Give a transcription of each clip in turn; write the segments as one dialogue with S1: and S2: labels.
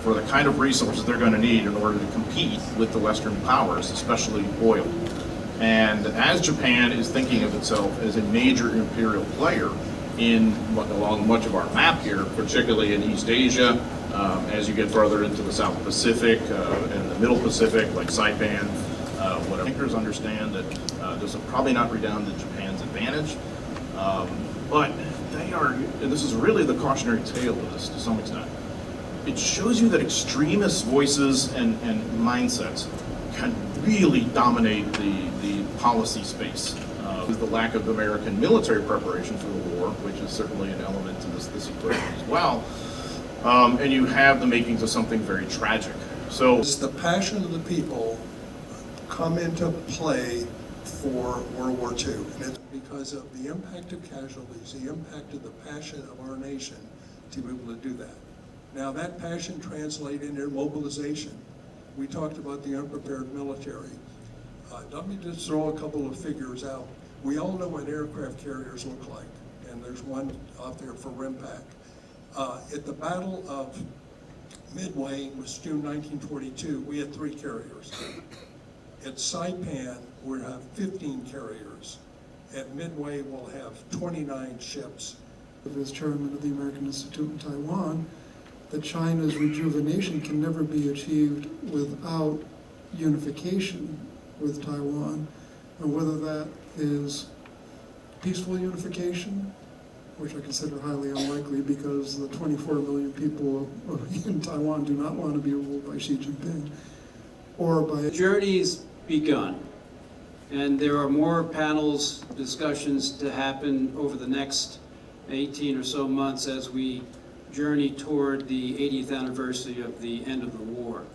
S1: for the kind of resources they're going to need in order to compete with the Western powers, especially oil. And as Japan is thinking of itself as a major imperial player along much of our map here, particularly in East Asia, as you get further into the South Pacific and the Middle Pacific, like Saipan, what thinkers understand that this will probably not redound to Japan's advantage, but they are, and this is really the cautionary tale of this to some extent, it shows you that extremist voices and mindsets can really dominate the policy space. The lack of American military preparation for the war, which is certainly an element to this equation as well. And you have the makings of something very tragic. So
S2: it's the passion of the people come into play for World War II. And it's because of the impact of casualties, the impact of the passion of our nation to be able to do that. Now that passion translated into mobilization. We talked about the unprepared military. Let me just throw a couple of figures out. We all know what aircraft carriers look like, and there's one out there for RIMPAC. At the Battle of Midway, it was June 1942, we had 3 carriers. At Saipan, we'll have 15 carriers. At Midway, we'll have 29 ships.
S3: As chairman of the American Institute in Taiwan, that China's rejuvenation can never be achieved without unification with Taiwan, and whether that is peaceful unification, which I consider highly unlikely because the 24 million people in Taiwan do not want to be ruled by Xi Jinping, or by...
S4: The journey's begun, and there are more panels, discussions to happen over the next 18 or so months as we journey toward the 80th anniversary of the end of the war.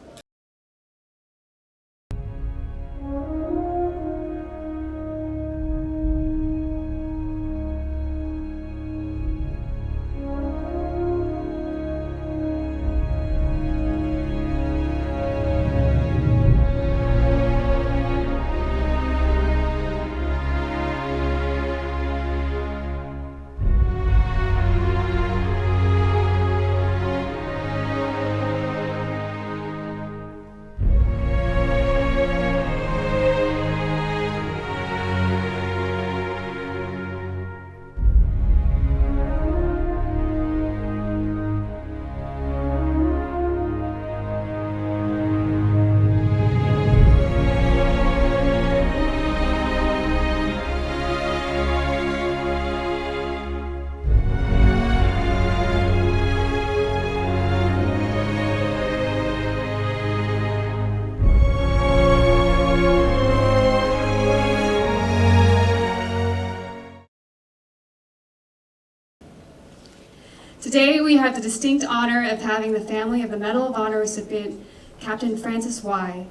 S5: Today we have the distinct honor of having the family of the Medal of Honor recipient, Captain Francis Y,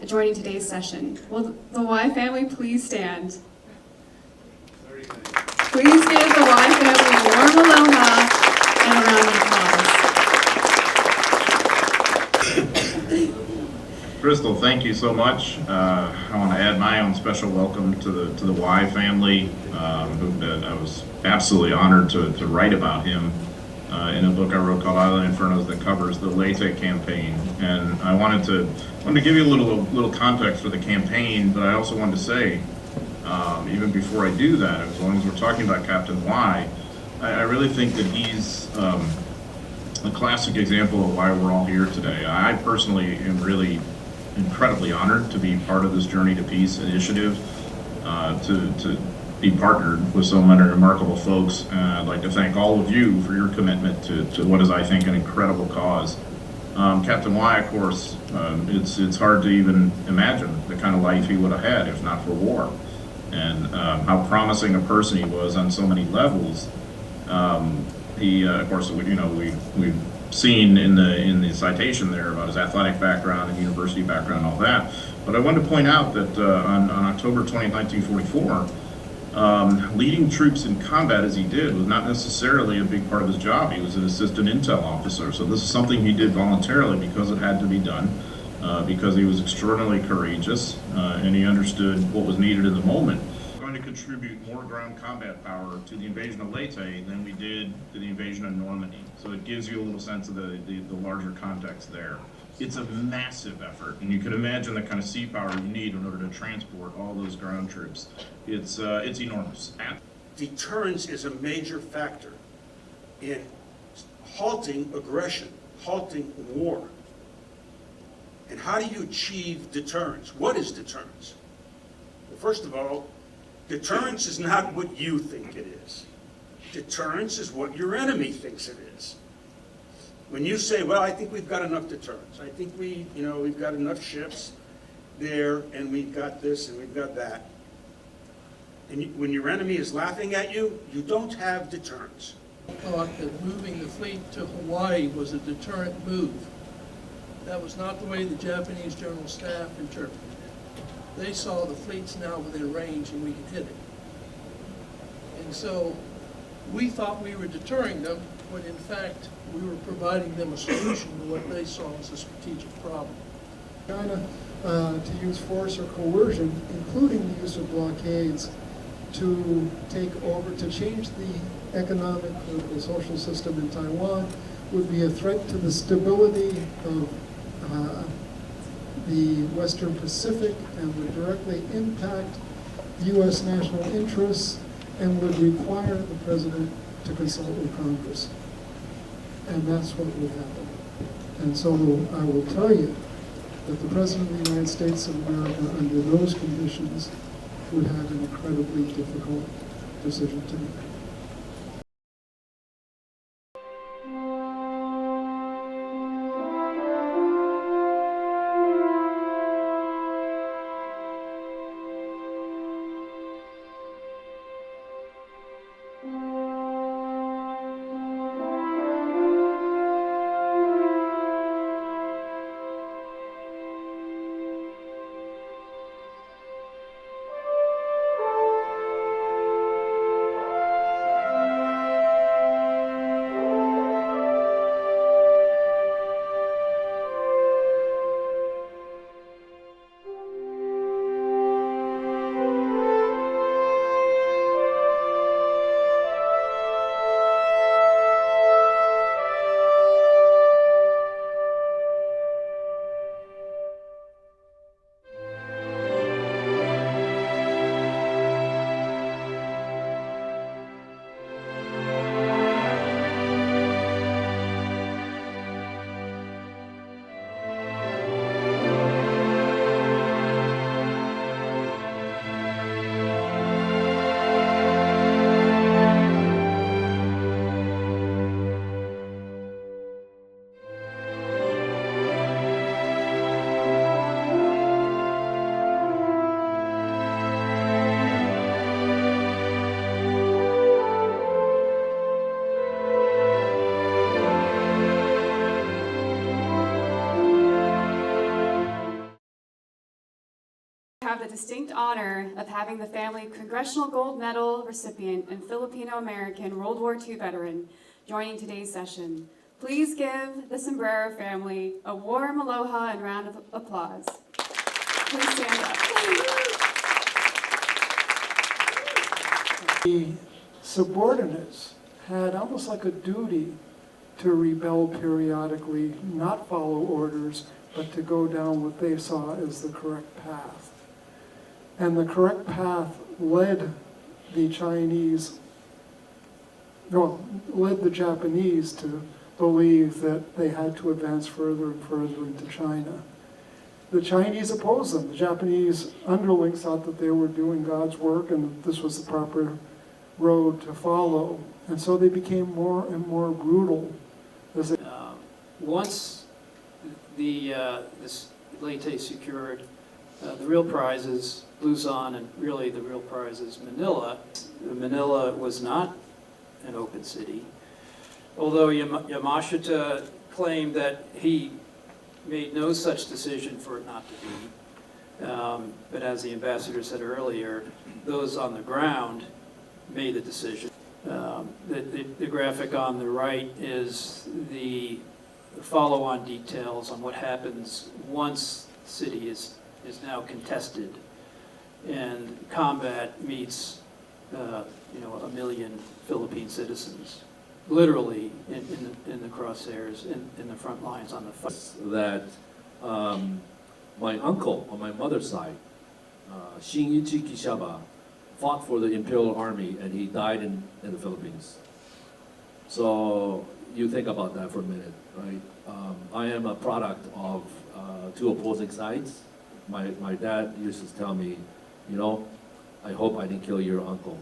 S5: joining today's session. Will the Y family please stand? Please give the Y family a warm aloha and a round of applause.
S1: Crystal, thank you so much. I want to add my own special welcome to the Y family. I was absolutely honored to write about him in a book I wrote called Island Infernos that covers the Leyte Campaign. And I wanted to give you a little context for the campaign, but I also wanted to say, even before I do that, as long as we're talking about Captain Y, I really think that he's a classic example of why we're all here today. I personally am really incredibly honored to be part of this Journey to Peace initiative, to be partnered with so many remarkable folks. I'd like to thank all of you for your commitment to what is, I think, an incredible cause. Captain Y, of course, it's hard to even imagine the kind of life he would have had if not for war, and how promising a person he was on so many levels. He, of course, we've seen in the citation there about his athletic background and university background and all that. But I wanted to point out that on October 20, 1944, leading troops in combat as he did was not necessarily a big part of his job. He was an assistant intel officer, so this is something he did voluntarily because it had to be done, because he was extraordinarily courageous and he understood what was needed in the moment. I'm going to attribute more ground combat power to the invasion of Leyte than we did to the invasion of Normandy. So it gives you a little sense of the larger context there. It's a massive effort, and you can imagine the kind of sea power you need in order to transport all those ground troops. It's enormous.
S6: Deterrence is a major factor in halting aggression, halting war. And how do you achieve deterrence? What is deterrence? Well, first of all, deterrence is not what you think it is. Deterrence is what your enemy thinks it is. When you say, well, I think we've got enough deterrence. I think we've got enough ships there, and we've got this, and we've got that. And when your enemy is laughing at you, you don't have deterrence.
S7: Thought that moving the fleet to Hawaii was a deterrent move. That was not the way the Japanese General Staff interpreted it. They saw the fleets now within range and we could hit it. And so we thought we were deterring them, when in fact we were providing them a solution to what they saw as a strategic problem.
S3: China to use force or coercion, including the use of blockades, to take over, to change the economic, political, social system in Taiwan would be a threat to the stability of the Western Pacific and would directly impact U.S. national interests and would require the president to consult with Congress. And that's what would happen. And so I will tell you that the President of the United States of America, under those conditions, would have an incredibly difficult decision to make.
S5: Have the distinct honor of having the family Congressional Gold Medal recipient and Filipino-American World War II veteran joining today's session. Please give the Sombrero family a warm aloha and round of applause. Please stand up.
S3: The subordinates had almost like a duty to rebel periodically, not follow orders, but to go down what they saw as the correct path. And the correct path led the Japanese to believe that they had to advance further and further into China. The Chinese opposed them. The Japanese underlings thought that they were doing God's work and that this was the proper road to follow. And so they became more and more brutal.
S4: Once this Leyte secured the real prizes, Luzon, and really the real prize is Manila. Manila was not an open city, although Yamashita claimed that he made no such decision for it not to be. But as the ambassador said earlier, those on the ground made the decision. The graphic on the right is the follow-on details on what happens once the city is now contested and combat meets 1 million Philippine citizens, literally in the crosshairs, in the front lines on the fight.
S8: That my uncle on my mother's side, Shinichi Kishaba, fought for the Imperial Army and he died in the Philippines. So you think about that for a minute, right? I am a product of two opposing sides. My dad used to tell me, you know, I hope I didn't kill your uncle.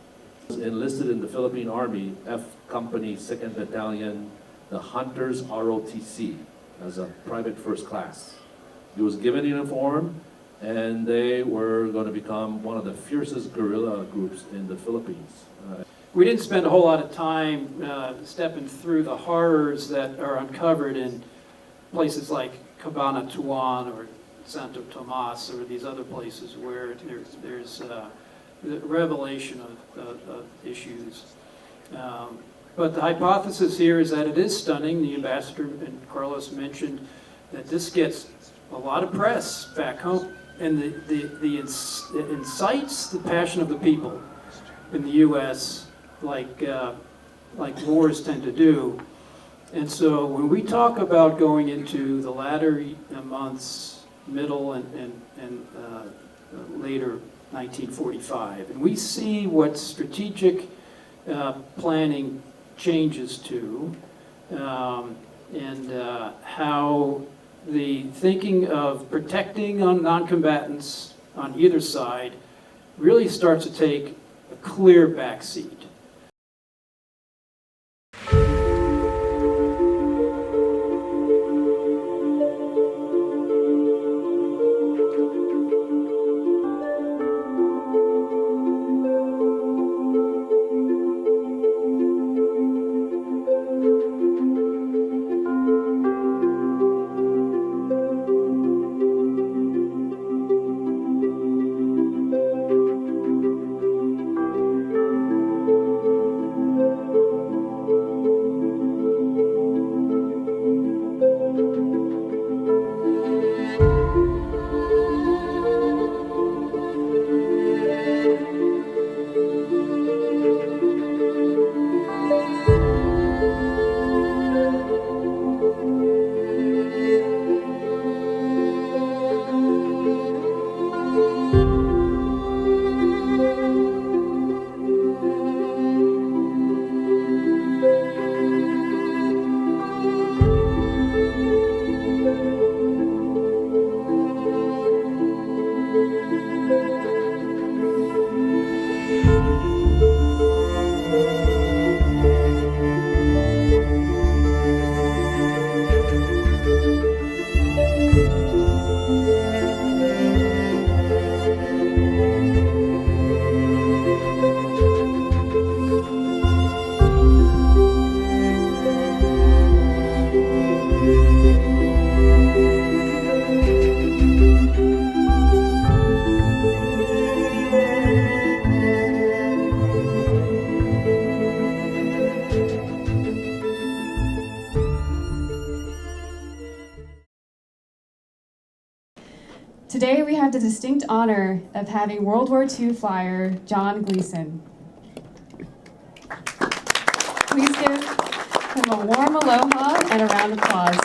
S8: He was enlisted in the Philippine Army, F Company, 2nd Battalion, the Hunters ROTC, as a private first class. He was given uniform, and they were going to become one of the fiercest guerrilla groups in the Philippines.
S4: We didn't spend a whole lot of time stepping through the horrors that are uncovered in places like Cabanatuan or Santo Tomas or these other places where there's the revelation of issues. But the hypothesis here is that it is stunning. The ambassador and Carlos mentioned that this gets a lot of press back home, and it incites the passion of the people in the U.S. like wars tend to do. And so when we talk about going into the latter months, middle and later 1945, and we see what strategic planning changes to, and how the thinking of protecting on non-combatants on either side really starts to take a clear backseat.
S5: Today we have the distinct honor of having World War II flyer John Gleason. Please give him a warm aloha and a round of applause.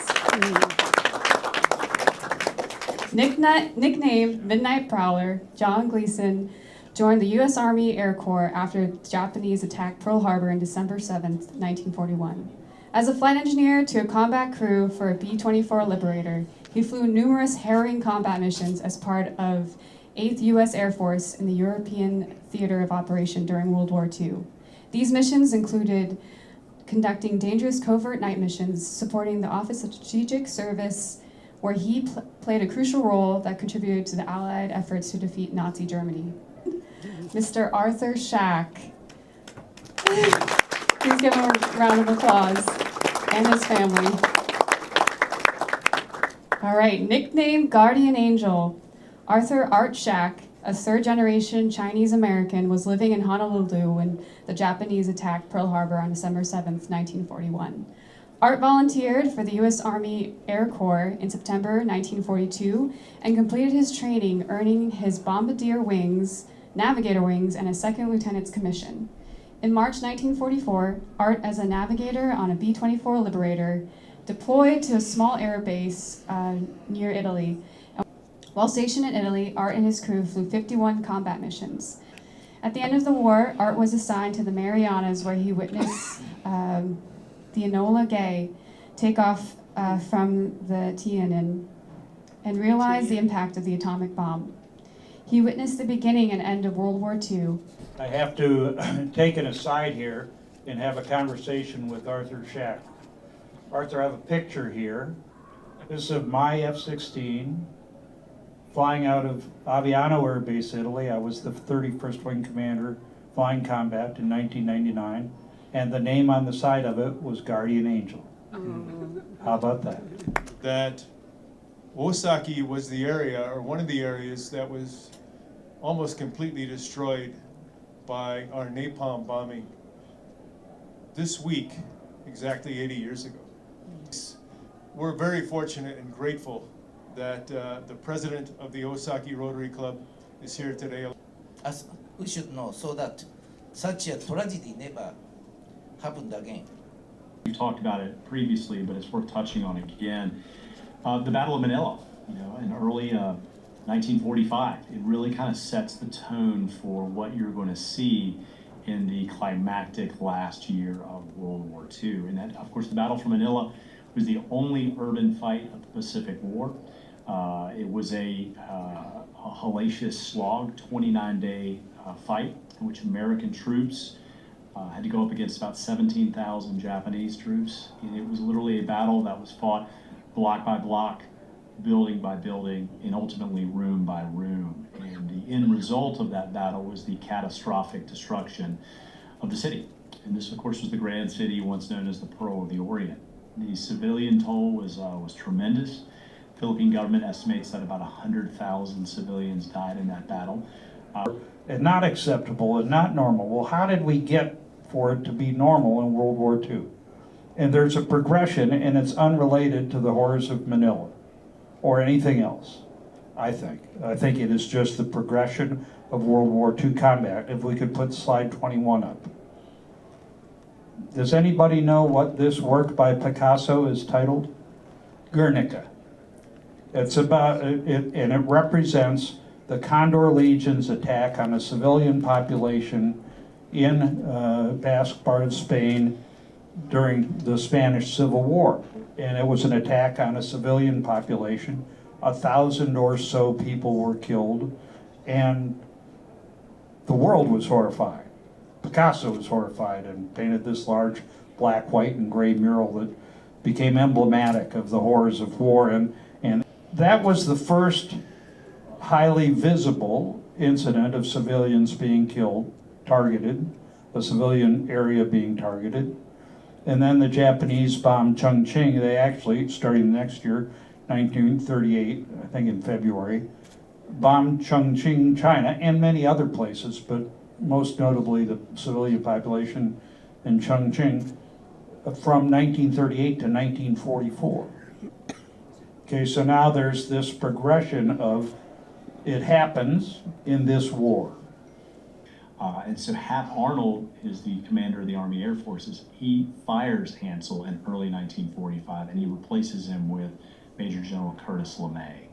S5: Nicknamed Midnight Prowler, John Gleason joined the U.S. Army Air Corps after the Japanese attacked Pearl Harbor on December 7, 1941. As a flight engineer to a combat crew for a B-24 Liberator, he flew numerous harrowing combat missions as part of 8th U.S. Air Force in the European Theater of Operation during World War II. These missions included conducting dangerous covert night missions, supporting the Office of Strategic Service, where he played a crucial role that contributed to the Allied efforts to defeat Nazi Germany. Mr. Arthur Schack. Please give him a round of applause, and his family. All right, nicknamed Guardian Angel, Arthur Art Schack, a third-generation Chinese-American, was living in Honolulu when the Japanese attacked Pearl Harbor on December 7, 1941. Art volunteered for the U.S. Army Air Corps in September 1942 and completed his training, earning his bombardier wings, navigator wings, and a second lieutenant's commission. In March 1944, Art, as a navigator on a B-24 Liberator, deployed to a small air base near Italy. While stationed in Italy, Art and his crew flew 51 combat missions. At the end of the war, Art was assigned to the Marianas, where he witnessed the Enola Gay take off from the Tiananmen and realized the impact of the atomic bomb. He witnessed the beginning and end of World War II.
S9: I have to take an aside here and have a conversation with Arthur Schack. Arthur, I have a picture here. This is of my F-16 flying out of Aviano Air Base, Italy. I was the 31st Wing Commander flying combat in 1999, and the name on the side of it was Guardian Angel. How about that?
S10: That Osaki was the area, or one of the areas, that was almost completely destroyed by our napalm bombing this week, exactly 80 years ago. We're very fortunate and grateful that the president of the Osaki Rotary Club is here today.
S11: As we should know, so that such a tragedy never happened again.
S12: We talked about it previously, but it's worth touching on again. The Battle of Manila, in early 1945, it really kind of sets the tone for what you're going to see in the climactic last year of World War II. And that, of course, the Battle for Manila was the only urban fight of the Pacific War. It was a hellacious slog, 29-day fight in which American troops had to go up against about 17,000 Japanese troops. And it was literally a battle that was fought block by block, building by building, and ultimately room by room. And the end result of that battle was the catastrophic destruction of the city. And this, of course, was the Grand City, once known as the Pearl of the Orient. The civilian toll was tremendous. The Philippine government estimates that about 100,000 civilians died in that battle.
S9: And not acceptable and not normal. Well, how did we get for it to be normal in World War II? And there's a progression, and it's unrelated to the horrors of Manila or anything else, I think. I think it is just the progression of World War II combat. If we could put slide 21 up. Does anybody know what this work by Picasso is titled? Guernica. It's about, and it represents the Condor Legion's attack on a civilian population in Basque part of Spain during the Spanish Civil War. And it was an attack on a civilian population. 1,000 or so people were killed, and the world was horrified. Picasso was horrified and painted this large black, white, and gray mural that became emblematic of the horrors of war. And that was the first highly visible incident of civilians being killed, targeted, a civilian area being targeted. And then the Japanese bombed Chongqing. They actually, starting the next year, 1938, I think in February, bombed Chongqing, China, and many other places, but most notably the civilian population in Chongqing from 1938 to 1944. Okay, so now there's this progression of it happens in this war.
S12: And so Hap Arnold is the commander of the Army Air Forces. He fires Hansel in early 1945, and he replaces him with Major General Curtis LeMay.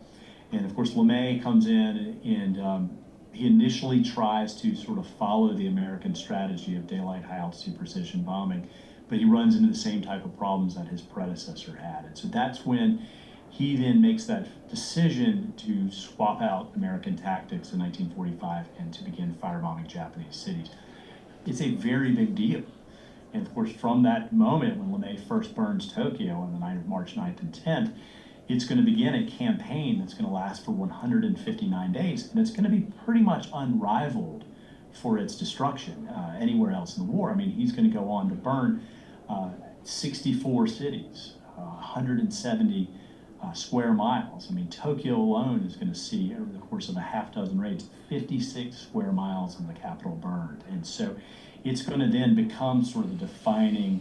S12: And of course, LeMay comes in, and he initially tries to sort of follow the American strategy of daylight high altitude precision bombing, but he runs into the same type of problems that his predecessor had. And so that's when he then makes that decision to swap out American tactics in 1945 and to begin firebombing Japanese cities. It's a very big deal. And of course, from that moment when LeMay first burns Tokyo on the night of March 9th and 10th, it's going to begin a campaign that's going to last for 159 days, and it's going to be pretty much unrivaled for its destruction anywhere else in the war. I mean, he's going to go on to burn 64 cities, 170 square miles. I mean, Tokyo alone is going to see, over the course of a half dozen raids, 56 square miles in the capital burned. And so it's going to then become sort of the defining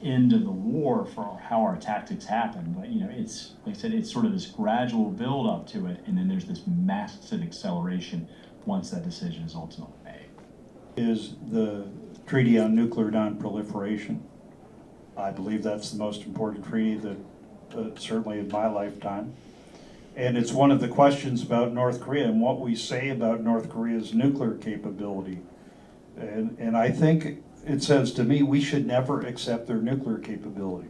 S12: end of the war for how our tactics happen. But, it's, like I said, it's sort of this gradual build up to it, and then there's this massive acceleration once that decision is ultimately made.
S9: Is the Treaty on Nuclear Non-Proliferation. I believe that's the most important treaty that certainly in my lifetime. And it's one of the questions about North Korea and what we say about North Korea's nuclear capability. And I think it says to me, we should never accept their nuclear capability.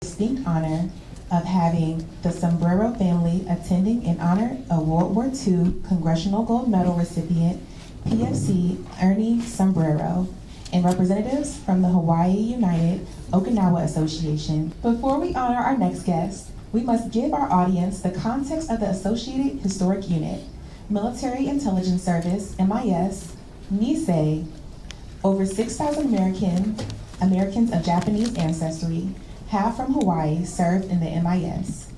S13: Distinct honor of having the Sombrero family attending in honor of World War II Congressional Gold Medal recipient PFC Ernie Sombrero and representatives from the Hawaii United Okinawa Association. Before we honor our next guest, we must give our audience the context of the Associated Historic Unit, Military Intelligence Service, MIS, NISE. Over 6,000 Americans of Japanese ancestry, half from Hawaii, served in the MIS.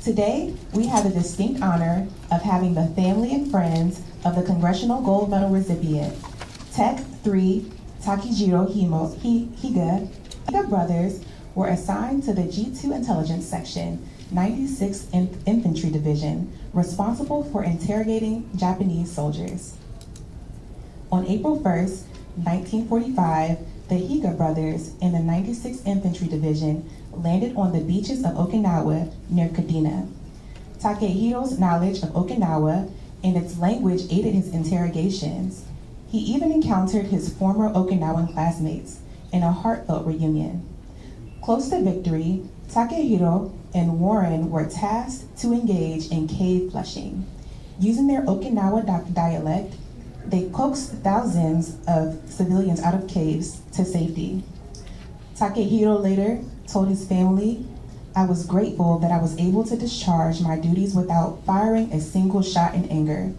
S13: Today, we have the distinct honor of having the family and friends of the Congressional Gold Medal recipient, Tech 3 Takejiro Higa. Higa brothers were assigned to the G2 Intelligence Section, 96th Infantry Division, responsible for interrogating Japanese soldiers. On April 1st, 1945, the Higa brothers in the 96th Infantry Division landed on the beaches of Okinawa near Kadena. Takehiro's knowledge of Okinawa and its language aided his interrogations. He even encountered his former Okinawan classmates in a heartfelt reunion. Close to victory, Takehiro and Warren were tasked to engage in cave flushing. Using their Okinawa dialect, they coaxed thousands of civilians out of caves to safety. Takehiro later told his family, "I was grateful that I was able to discharge my duties without firing a single shot in anger."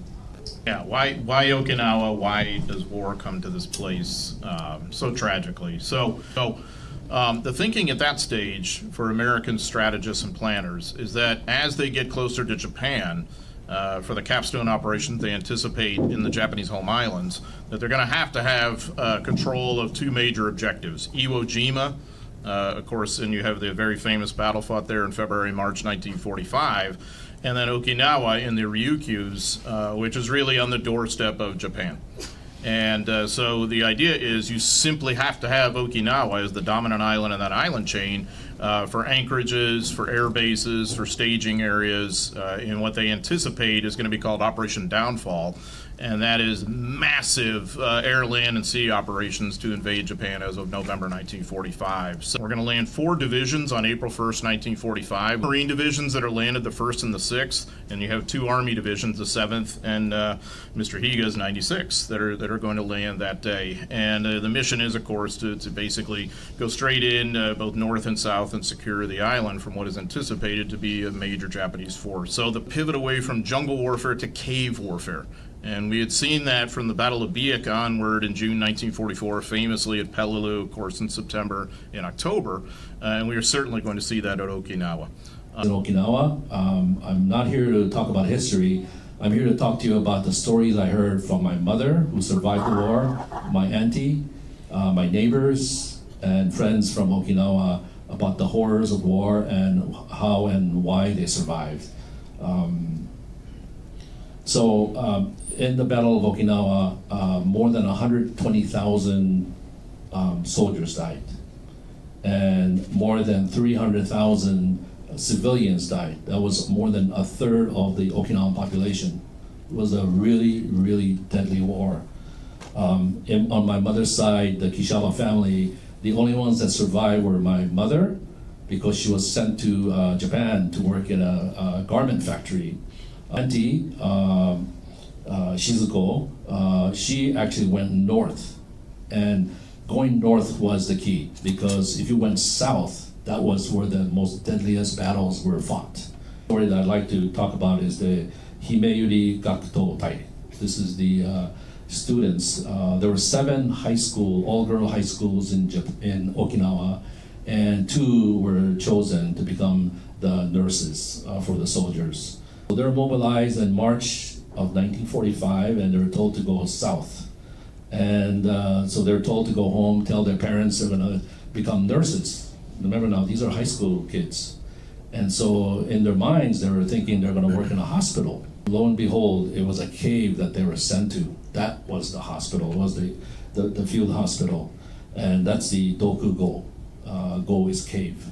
S1: Yeah, why Okinawa? Why does war come to this place so tragically? So the thinking at that stage for American strategists and planners is that as they get closer to Japan, for the capstone operations they anticipate in the Japanese home islands, that they're going to have control of two major objectives. Iwo Jima, of course, and you have the very famous battle fought there in February, March 1945, and then Okinawa in the Ryukyus, which is really on the doorstep of Japan. And so the idea is you simply have to have Okinawa as the dominant island in that island chain for anchorages, for air bases, for staging areas, in what they anticipate is going to be called Operation Downfall. And that is massive air, land, and sea operations to invade Japan as of November 1945. So we're going to land 4 divisions on April 1st, 1945. Marine divisions that are landed the 1st and the 6th, and you have 2 Army divisions, the 7th and Mr. Higa's 96th, that are going to land that day. And the mission is, of course, to basically go straight in both north and south and secure the island from what is anticipated to be a major Japanese force. So the pivot away from jungle warfare to cave warfare. And we had seen that from the Battle of Biak onward in June 1944, famously at Peleliu, of course, in September and October. And we are certainly going to see that at Okinawa.
S8: In Okinawa, I'm not here to talk about history. I'm here to talk to you about the stories I heard from my mother, who survived the war, my auntie, my neighbors, and friends from Okinawa about the horrors of war and how and why they survived. In the Battle of Okinawa, more than 120,000 soldiers died, and more than 300,000 civilians died. That was more than a third of the Okinawan population. It was a really, really deadly war. On my mother's side, the Kishaba family, the only ones that survived were my mother, because she was sent to Japan to work in a garment factory. Auntie, Shizuko, she actually went north, and going north was the key, because if you went south, that was where the most deadliest battles were fought. The story that I'd like to talk about is the Himeyuri Gakuto Tai. This is the students. There were 7 high school, all-girl high schools in Okinawa, and 2 were chosen to become the nurses for the soldiers. So they're mobilized in March of 1945, and they're told to go south. And so they're told to go home, tell their parents they're gonna become nurses. Remember now, these are high school kids. And so in their minds, they were thinking they're gonna work in a hospital. Lo and behold, it was a cave that they were sent to. That was the hospital, was the field hospital. And that's the Dokugo. Go is cave.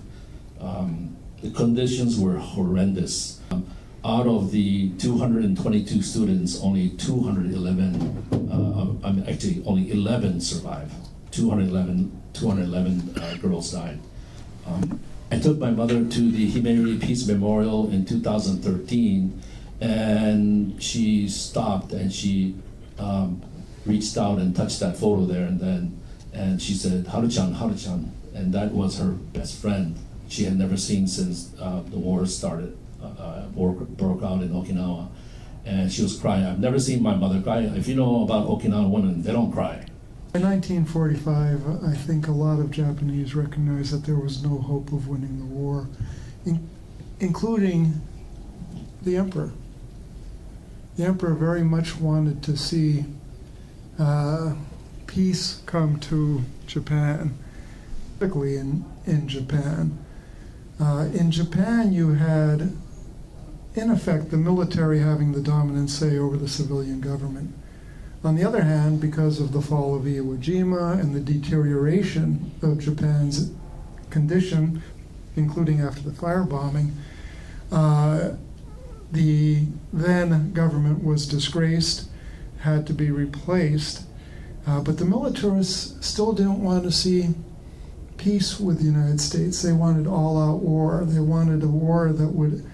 S8: The conditions were horrendous. Out of the 222 students, only 211, actually only 11 survived. 211 girls died. I took my mother to the Himeyuri Peace Memorial in 2013, and she stopped and she reached out and touched that photo there, and she said, Haru-chan, Haru-chan, and that was her best friend. She had never seen since the war started, broke out in Okinawa, and she was crying. I've never seen my mother cry. If you know about Okinawan women, they don't cry.
S3: In 1945, I think a lot of Japanese recognized that there was no hope of winning the war, including the emperor. The emperor very much wanted to see peace come to Japan, particularly in Japan. In Japan, you had, in effect, the military having the dominant say over the civilian government. On the other hand, because of the fall of Iwo Jima and the deterioration of Japan's condition, including after the firebombing, the then government was disgraced, had to be replaced, but the militarists still didn't want to see peace with the United States. They wanted all-out war. They wanted a war that would,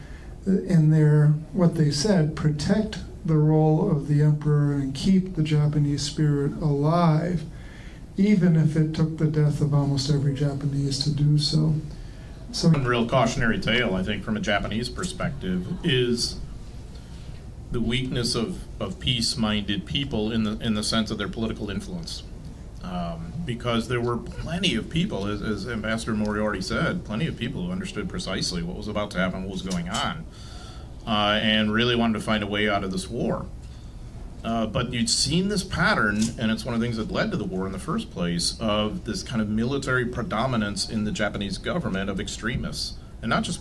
S3: in their, what they said, protect the role of the emperor and keep the Japanese spirit alive, even if it took the death of almost every Japanese to do so.
S1: One real cautionary tale, I think, from a Japanese perspective, is the weakness of peace-minded people in the sense of their political influence. Because there were plenty of people, as Ambassador Moriarty said, plenty of people who understood precisely what was about to happen, what was going on, and really wanted to find a way out of this war. But you'd seen this pattern, and it's one of the things that led to the war in the first place, of this kind of military predominance in the Japanese government of extremists, and not just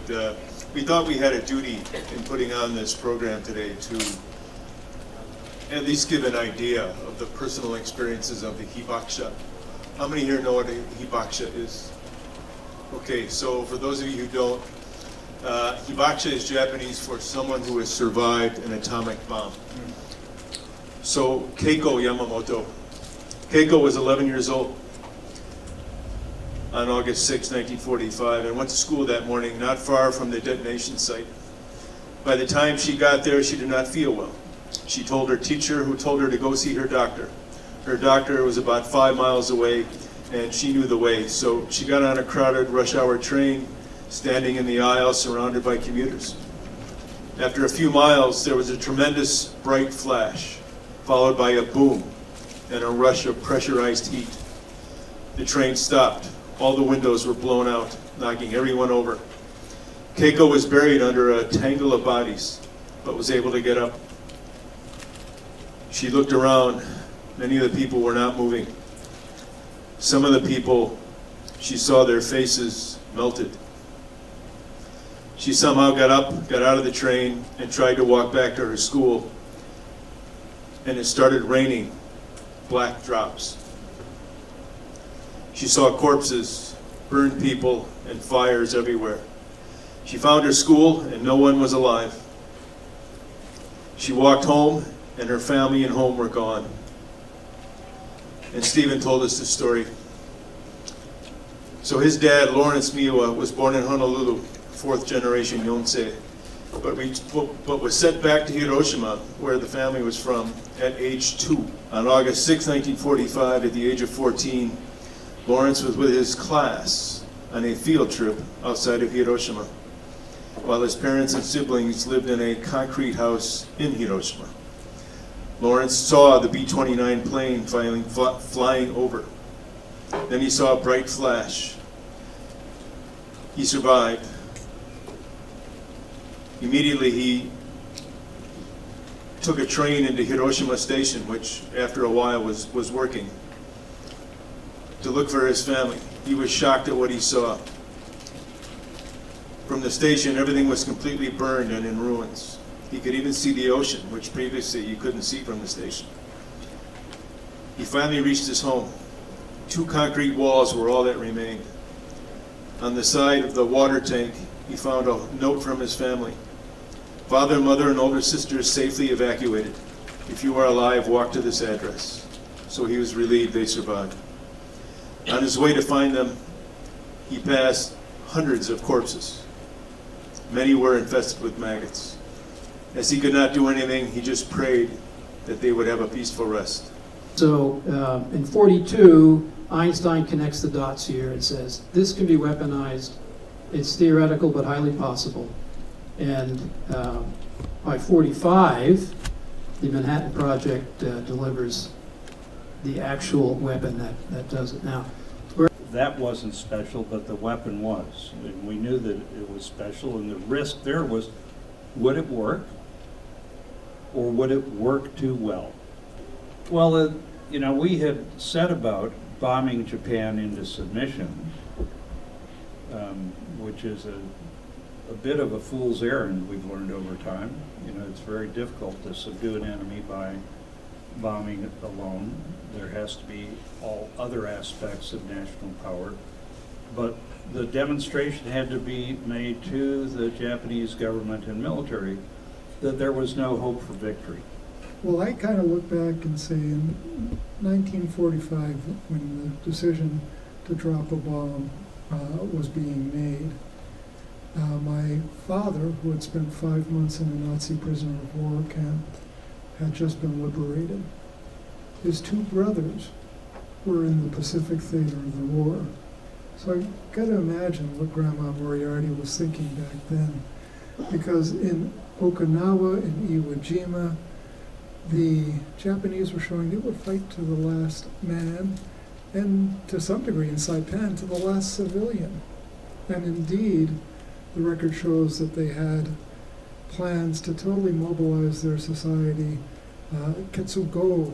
S10: we thought we had a duty in putting on this program today to at least give an idea of the personal experiences of the hibakusha. How many here know what a hibakusha is? Okay, so for those of you who don't, hibakusha is Japanese for someone who has survived an atomic bomb. So Keiko Yamamoto. Keiko was 11 years old on August 6, 1945, and went to school that morning not far from the detonation site. By the time she got there, she did not feel well. She told her teacher, who told her to go see her doctor. Her doctor was about 5 miles away, and she knew the way. So she got on a crowded rush hour train, standing in the aisle surrounded by commuters. After a few miles, there was a tremendous bright flash, followed by a boom and a rush of pressurized heat. The train stopped. All the windows were blown out, knocking everyone over. Keiko was buried under a tangle of bodies, but was able to get up. She looked around. Many of the people were not moving. Some of the people, she saw their faces melted. She somehow got up, got out of the train, and tried to walk back to her school. And it started raining black drops. She saw corpses, burned people, and fires everywhere. She found her school, and no one was alive. She walked home, and her family and home were gone. And Stephen told us this story. So his dad, Lawrence Miwa, was born in Honolulu, 4th generation Yonsei, but was sent back to Hiroshima, where the family was from, at age 2. On August 6, 1945, at the age of 14, Lawrence was with his class on a field trip outside of Hiroshima, while his parents and siblings lived in a concrete house in Hiroshima. Lawrence saw the B-29 plane flying over. Then he saw a bright flash. He survived. Immediately he took a train into Hiroshima Station, which after a while was working, to look for his family. He was shocked at what he saw. From the station, everything was completely burned and in ruins. He could even see the ocean, which previously you couldn't see from the station. He finally reached his home. 2 concrete walls were all that remained. On the side of the water tank, he found a note from his family. Father, mother, and older sisters safely evacuated. If you are alive, walk to this address. So he was relieved they survived. On his way to find them, he passed hundreds of corpses. Many were infested with maggots. As he could not do anything, he just prayed that they would have a peaceful rest.
S4: So in 42, Einstein connects the dots here and says, this can be weaponized. It's theoretical but highly possible. And by 45, the Manhattan Project delivers the actual weapon that does it. Now,
S9: That wasn't special, but the weapon was. And we knew that it was special, and the risk there was, would it work? Or would it work too well? Well, we had set about bombing Japan into submission, which is a bit of a fool's errand, we've learned over time. It's very difficult to subdue an enemy by bombing it alone. There has to be all other aspects of national power. But the demonstration had to be made to the Japanese government and military that there was no hope for victory.
S3: Well, I kind of look back and say in 1945, when the decision to drop a bomb was being made, my father, who had spent 5 months in a Nazi prisoner of war camp, had just been liberated. His 2 brothers were in the Pacific theater of the war. So I got to imagine what Grandma Moriarty was thinking back then. Because in Okinawa and Iwo Jima, the Japanese were showing they would fight to the last man, and to some degree in Saipan, to the last civilian. And indeed, the record shows that they had plans to totally mobilize their society, ketsugo,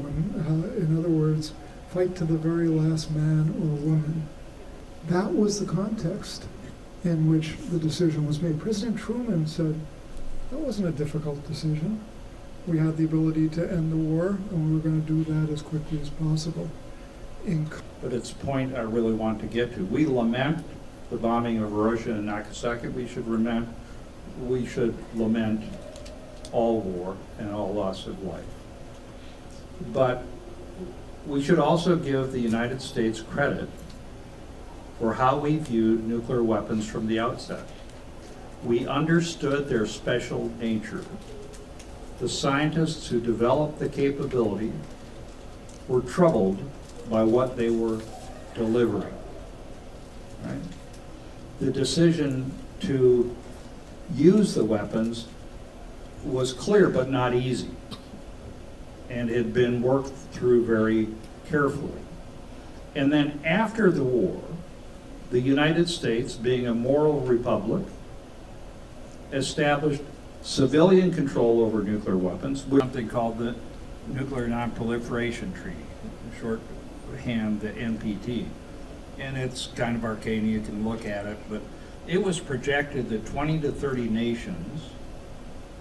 S3: in other words, fight to the very last man or woman. That was the context. in which the decision was made. President Truman said, that wasn't a difficult decision. We had the ability to end the war, and we were going to do that as quickly as possible.
S9: But it's a point I really want to get to. We lament the bombing of Hiroshima and Nagasaki. We should lament all war and all loss of life. But we should also give the United States credit for how we viewed nuclear weapons from the outset. We understood their special nature. The scientists who developed the capability were troubled by what they were delivering. Right? The decision to use the weapons was clear but not easy, and had been worked through very carefully. And then after the war, the United States, being a moral republic, established civilian control over nuclear weapons with something called the Nuclear Non-Proliferation Treaty, shorthand the NPT. And it's kind of arcane, you can look at it, but it was projected that 20 to 30 nations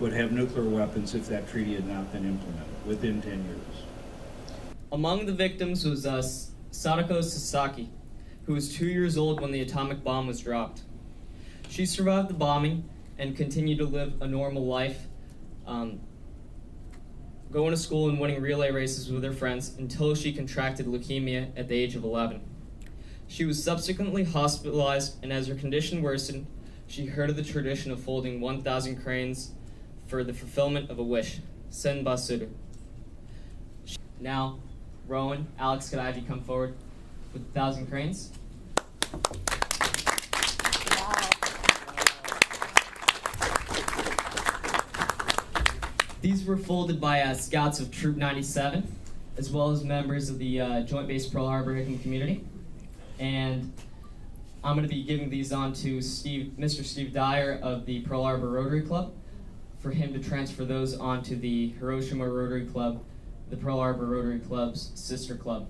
S9: would have nuclear weapons if that treaty had not been implemented within 10 years.
S14: Among the victims was Sadako Sasaki, who was 2 years old when the atomic bomb was dropped. She survived the bombing and continued to live a normal life, going to school and winning relay races with her friends until she contracted leukemia at the age of 11. She was subsequently hospitalized, and as her condition worsened, she heard of the tradition of folding 1,000 cranes for the fulfillment of a wish, senbasuru. Now, Rowan, Alex, could I have you come forward with 1,000 cranes? These were folded by scouts of Troop 97, as well as members of the Joint Base Pearl Harbor Hickam community. And I'm going to be giving these on to Mr. Steve Dyer of the Pearl Harbor Rotary Club, for him to transfer those onto the Hiroshima Rotary Club, the Pearl Harbor Rotary Club's sister club.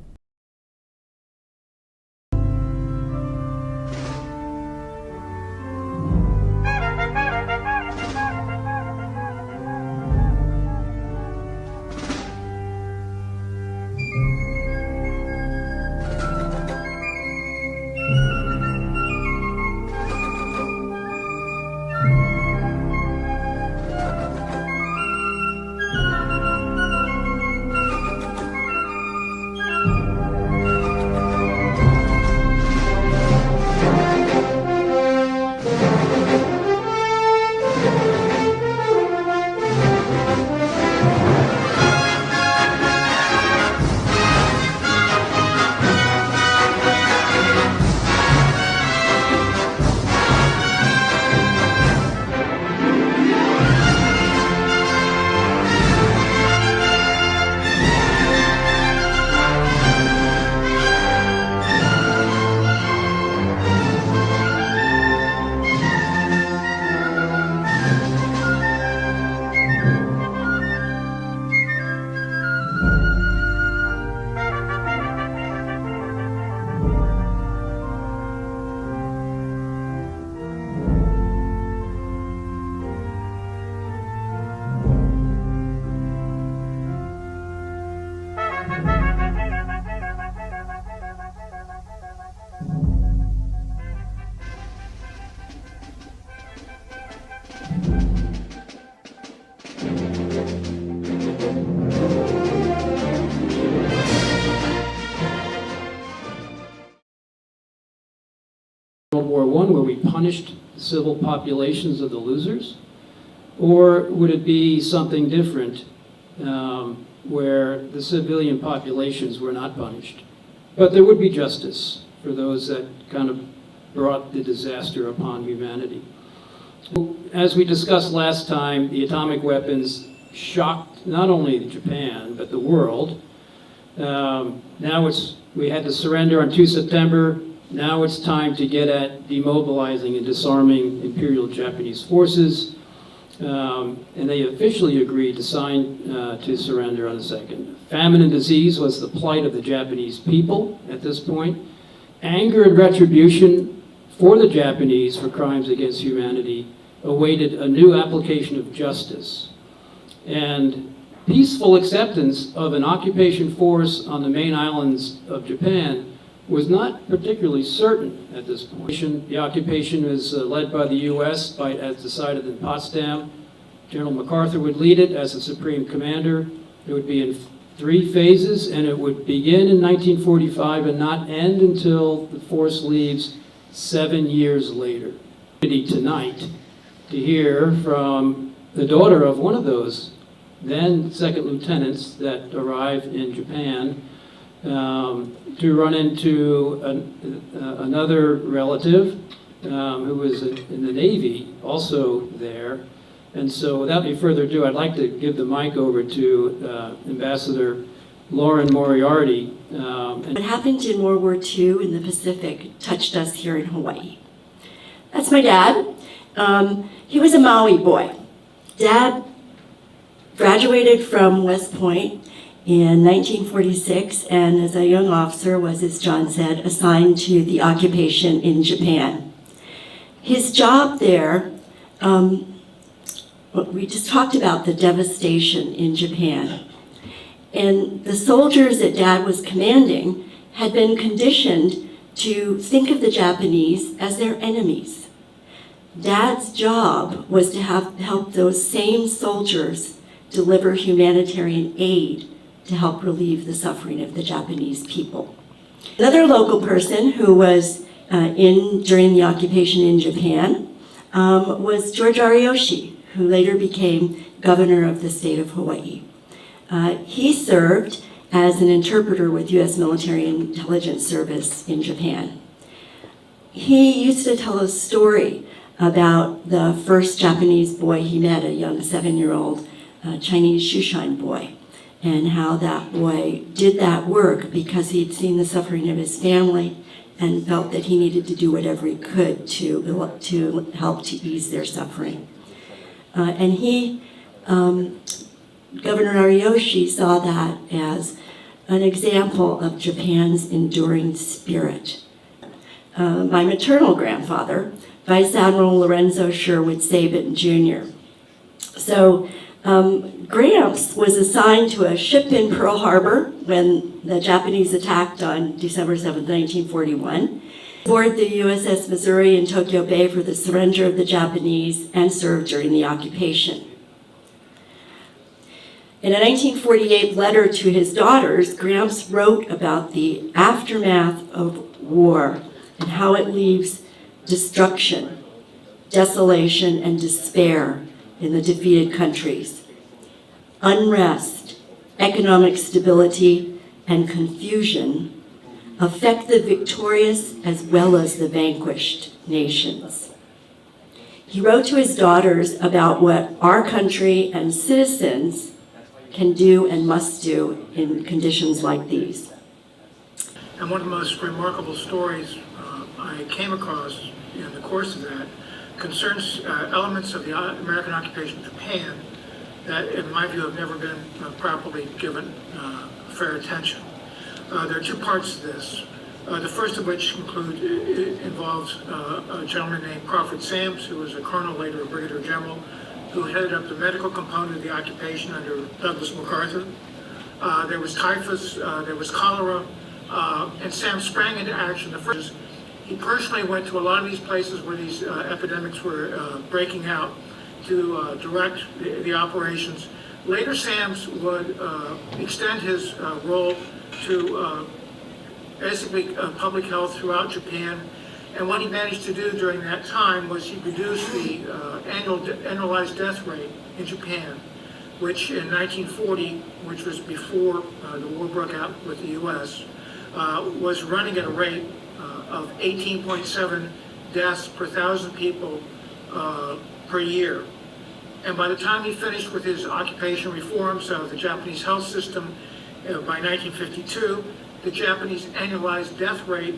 S4: World War I, where we punished civil populations of the losers? Or would it be something different, where the civilian populations were not punished, but there would be justice for those that kind of brought the disaster upon humanity? As we discussed last time, the atomic weapons shocked not only Japan, but the world. Now we had to surrender on 2 September. Now it's time to get at demobilizing and disarming Imperial Japanese forces. And they officially agreed to sign to surrender on the 2nd. Famine and disease was the plight of the Japanese people at this point. Anger and retribution for the Japanese for crimes against humanity awaited a new application of justice. And peaceful acceptance of an occupation force on the main islands of Japan was not particularly certain at this point. The occupation was led by the U.S. as decided in Potsdam. General MacArthur would lead it as the supreme commander. It would be in 3 phases, and it would begin in 1945 and not end until the force leaves 7 years later. Tonight, to hear from the daughter of one of those then second lieutenants that arrived in Japan, to run into another relative who was in the Navy, also there. And so without any further ado, I'd like to give the mic over to Ambassador Lauren Moriarty.
S15: What happened in World War II in the Pacific touched us here in Hawaii. That's my dad. He was a Maui boy. Dad graduated from West Point in 1946, and as a young officer was, as John said, assigned to the occupation in Japan. His job there, we just talked about the devastation in Japan. And the soldiers that Dad was commanding had been conditioned to think of the Japanese as their enemies. Dad's job was to help those same soldiers deliver humanitarian aid to help relieve the suffering of the Japanese people. Another local person who was during the occupation in Japan was George Ariyoshi, who later became governor of the state of Hawaii. He served as an interpreter with U.S. Military Intelligence Service in Japan. He used to tell a story about the first Japanese boy he met, a young 7-year-old Chinese shoeshine boy, and how that boy did that work because he'd seen the suffering of his family and felt that he needed to do whatever he could to help to ease their suffering. And he, Governor Ariyoshi, saw that as an example of Japan's enduring spirit. My maternal grandfather, Vice Admiral Lorenzo Sherwood Sabin Jr. So Gramps was assigned to a ship in Pearl Harbor when the Japanese attacked on December 7, 1941. Aboard the USS Missouri in Tokyo Bay for the surrender of the Japanese and served during the occupation. In a 1948 letter to his daughters, Gramps wrote about the aftermath of war and how it leaves destruction, desolation, and despair in the defeated countries. Unrest, economic stability, and confusion affect the victorious as well as the vanquished nations. He wrote to his daughters about what our country and citizens can do and must do in conditions like these.
S16: And one of the most remarkable stories I came across in the course of that concerns elements of the American occupation of Japan that, in my view, have never been properly given fair attention. There are 2 parts to this. The first of which involves a gentleman named Crawford Sams, who was a colonel, later a brigadier general, who headed up the medical component of the occupation under Douglas MacArthur. There was typhus, there was cholera, and Sam sprang into action. The first, he personally went to a lot of these places where these epidemics were breaking out to direct the operations. Later, Sams would extend his role to basically public health throughout Japan. And what he managed to do during that time was he reduced the annualized death rate in Japan, which in 1940, which was before the war broke out with the U.S., was running at a rate of 18.7 deaths per 1,000 people per year. And by the time he finished with his occupation reforms of the Japanese health system, by 1952, the Japanese annualized death rate,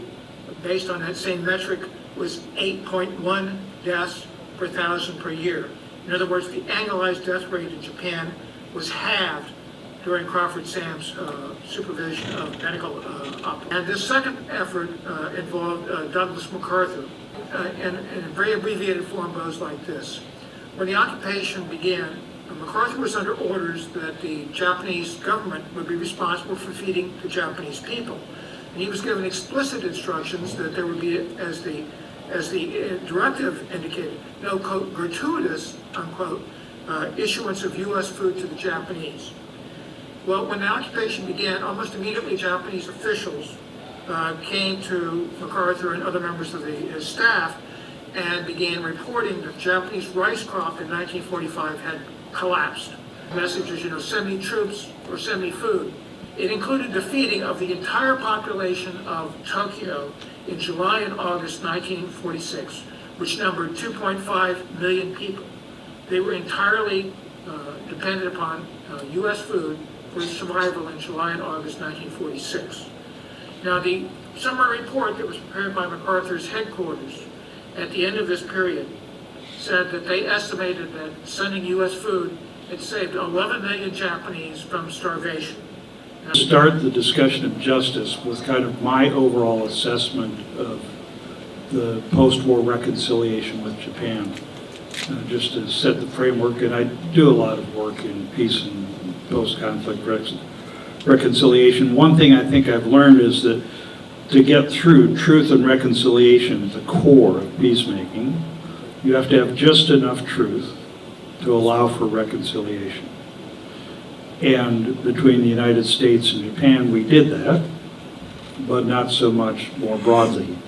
S16: based on that same metric, was 8.1 deaths per 1,000 per year. In other words, the annualized death rate in Japan was halved during Crawford Sam's supervision of medical operations. And this second effort involved Douglas MacArthur. in a very abbreviated form goes like this. When the occupation began, MacArthur was under orders that the Japanese government would be responsible for feeding the Japanese people. And he was given explicit instructions that there would be, as the directive indicated, no, quote, gratuitous, unquote, issuance of U.S. food to the Japanese. Well, when the occupation began, almost immediately Japanese officials came to MacArthur and other members of his staff and began reporting that the Japanese rice crop in 1945 had collapsed. Messages, send me troops or send me food. It included the feeding of the entire population of Tokyo in July and August 1946, which numbered 2.5 million people. They were entirely dependent upon U.S. food for survival in July and August 1946. Now, the summary report that was prepared by MacArthur's headquarters at the end of this period said that they estimated that sending U.S. food had saved 11 million Japanese from starvation.
S9: Start the discussion of justice with kind of my overall assessment of the post-war reconciliation with Japan, just to set the framework. And I do a lot of work in peace and post-conflict reconciliation. One thing I think I've learned is that to get through truth and reconciliation at the core of peacemaking, you have to have just enough truth to allow for reconciliation. And between the United States and Japan, we did that, but not so much more broadly.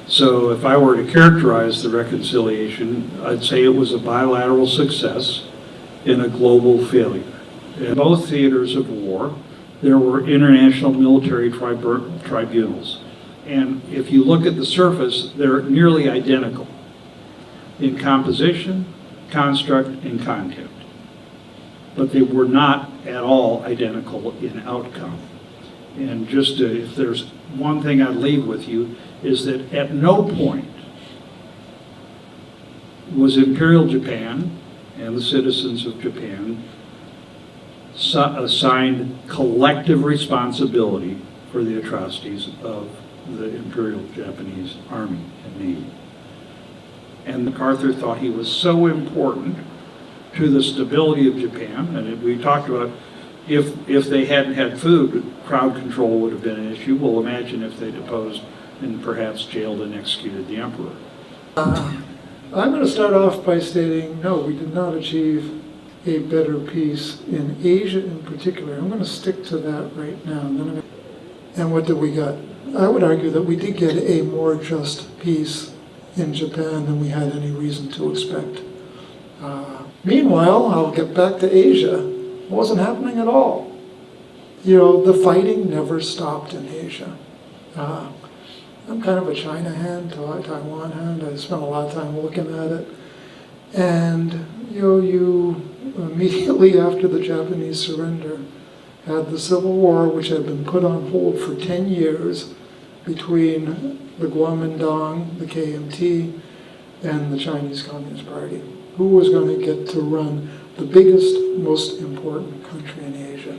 S9: So if I were to characterize the reconciliation, I'd say it was a bilateral success and a global failure. In both theaters of war, there were international military tribunals. And if you look at the surface, they're nearly identical in composition, construct, and content. But they were not at all identical in outcome. And just if there's one thing I'd leave with you, is that at no point was Imperial Japan and the citizens of Japan assigned collective responsibility for the atrocities of the Imperial Japanese Army and Navy. And MacArthur thought he was so important to the stability of Japan, and we talked about if they hadn't had food, crowd control would have been an issue. Well, imagine if they deposed and perhaps jailed and executed the emperor.
S3: I'm going to start off by stating, no, we did not achieve a better peace in Asia in particular. I'm going to stick to that right now. And what did we get? I would argue that we did get a more just peace in Japan than we had any reason to expect. Meanwhile, I'll get back to Asia. It wasn't happening at all. The fighting never stopped in Asia. I'm kind of a China hand, Taiwan hand. I spent a lot of time looking at it. And, you immediately after the Japanese surrender had the Civil War, which had been put on hold for 10 years between the Kuomintang, the KMT, and the Chinese Communist Party. Who was going to get to run the biggest, most important country in Asia?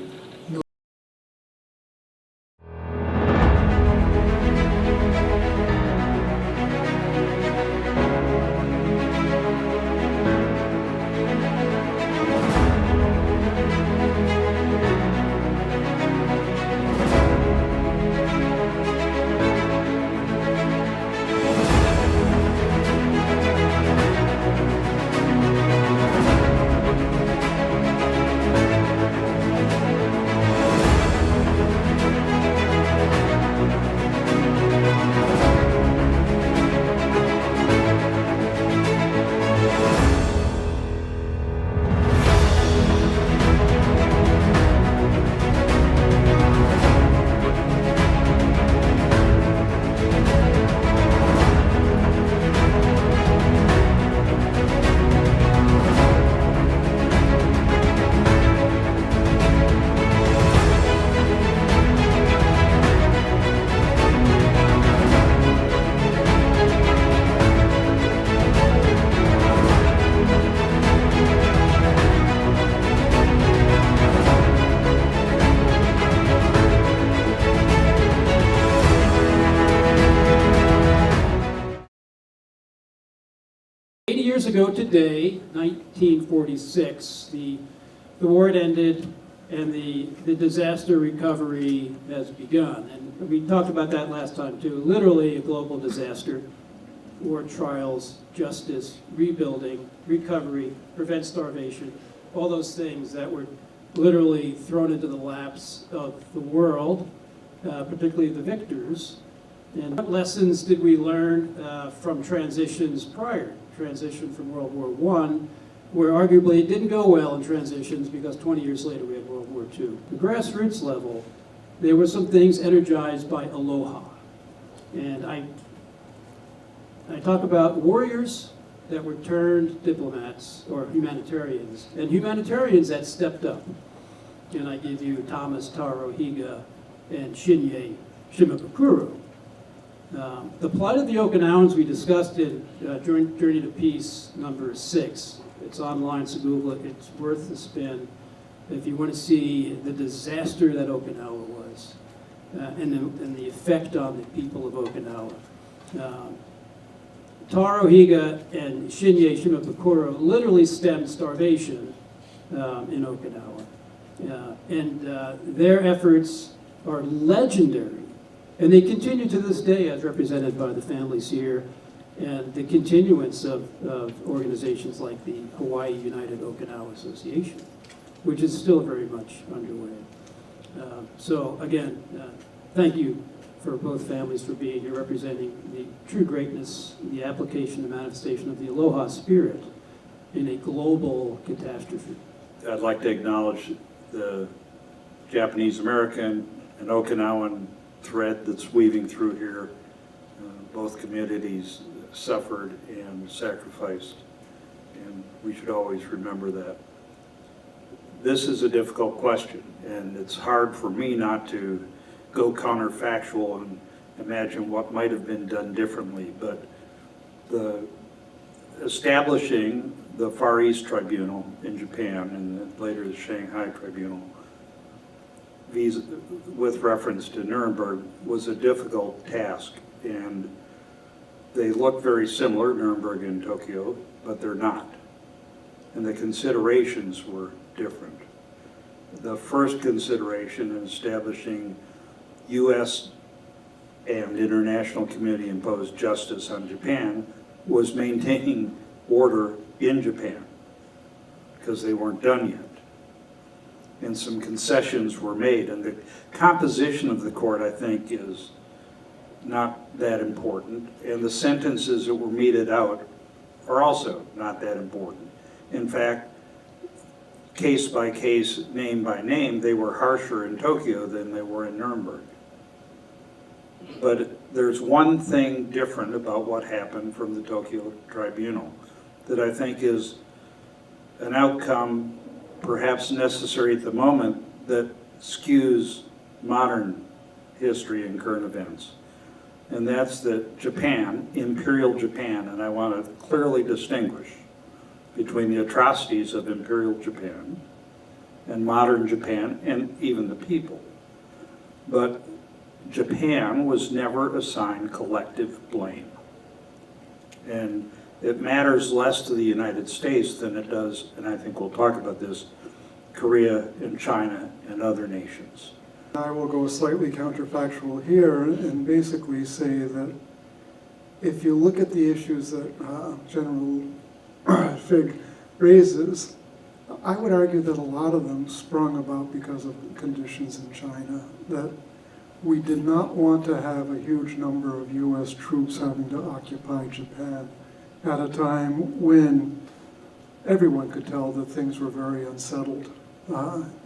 S4: 80 years ago today, 1946, the war had ended and the disaster recovery has begun. And we talked about that last time too. Literally a global disaster, war trials, justice, rebuilding, recovery, prevent starvation, all those things that were literally thrown into the laps of the world, particularly the victors. And what lessons did we learn from transitions prior? Transition from World War I, where arguably it didn't go well in transitions because 20 years later we had World War II. The grassroots level, there were some things energized by aloha. And I talk about warriors that were turned diplomats or humanitarians, and humanitarians that stepped up. And I give you Thomas Taro Higa and Shinya Shimabukuro. The plight of the Okinawans we discussed in Journey to Peace number 6. It's online, so Google it. It's worth the spin if you want to see the disaster that Okinawa was and the effect on the people of Okinawa. Taro Higa and Shinya Shimabukuro literally stemmed starvation in Okinawa. Their efforts are legendary. And they continue to this day as represented by the families here and the continuance of organizations like the Hawaii United Okinawa Association, which is still very much underway. So again, thank you for both families for being here, representing the true greatness, the application, the manifestation of the aloha spirit in a global catastrophe.
S17: I'd like to acknowledge the Japanese American and Okinawan thread that's weaving through here. Both communities suffered and sacrificed, and we should always remember that. This is a difficult question, and it's hard for me not to go counterfactual and imagine what might have been done differently, but establishing the Far East Tribunal in Japan and later the Shanghai Tribunal with reference to Nuremberg was a difficult task, and they look very similar, Nuremberg and Tokyo, but they're not. And the considerations were different. The first consideration in establishing U.S. and international community imposed justice on Japan was maintaining order in Japan, because they weren't done yet. And some concessions were made, and the composition of the court, I think, is not that important, and the sentences that were meted out are also not that important. In fact, case by case, name by name, they were harsher in Tokyo than they were in Nuremberg. But there's one thing different about what happened from the Tokyo Tribunal that I think is an outcome perhaps necessary at the moment that skews modern history and current events. And that's that Japan, Imperial Japan, and I want to clearly distinguish between the atrocities of Imperial Japan and modern Japan and even the people. But Japan was never assigned collective blame. And it matters less to the United States than it does, and I think we'll talk about this, Korea and China and other nations.
S3: I will go slightly counterfactual here and basically say that if you look at the issues that General Fig raises, I would argue that a lot of them sprung about because of conditions in China, that we did not want to have a huge number of U.S. troops having to occupy Japan at a time when everyone could tell that things were very unsettled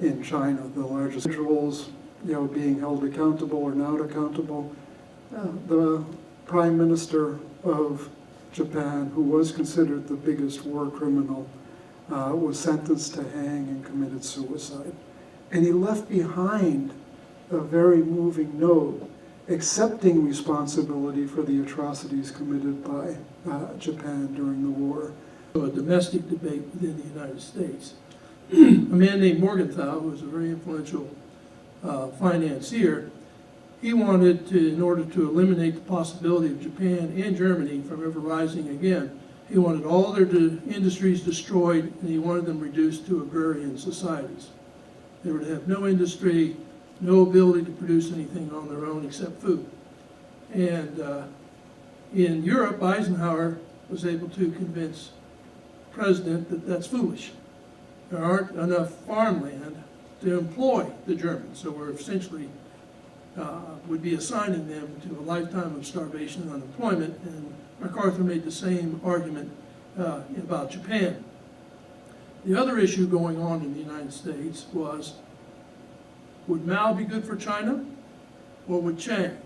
S3: in China. The largest individuals, being held accountable or not accountable. The Prime Minister of Japan, who was considered the biggest war criminal, was sentenced to hang and committed suicide. And he left behind a very moving note, accepting responsibility for the atrocities committed by Japan during the war.
S7: A domestic debate within the United States. A man named Morgenthau, who was a very influential financier, he wanted to, in order to eliminate the possibility of Japan and Germany from ever rising again, He wanted all their industries destroyed, and he wanted them reduced to agrarian societies. They would have no industry, no ability to produce anything on their own except food. And in Europe, Eisenhower was able to convince the president that that's foolish. There aren't enough farmland to employ the Germans, so we're essentially would be assigning them to a lifetime of starvation and unemployment, and MacArthur made the same argument about Japan. The other issue going on in the United States was, would Mao be good for China, or would Chiang?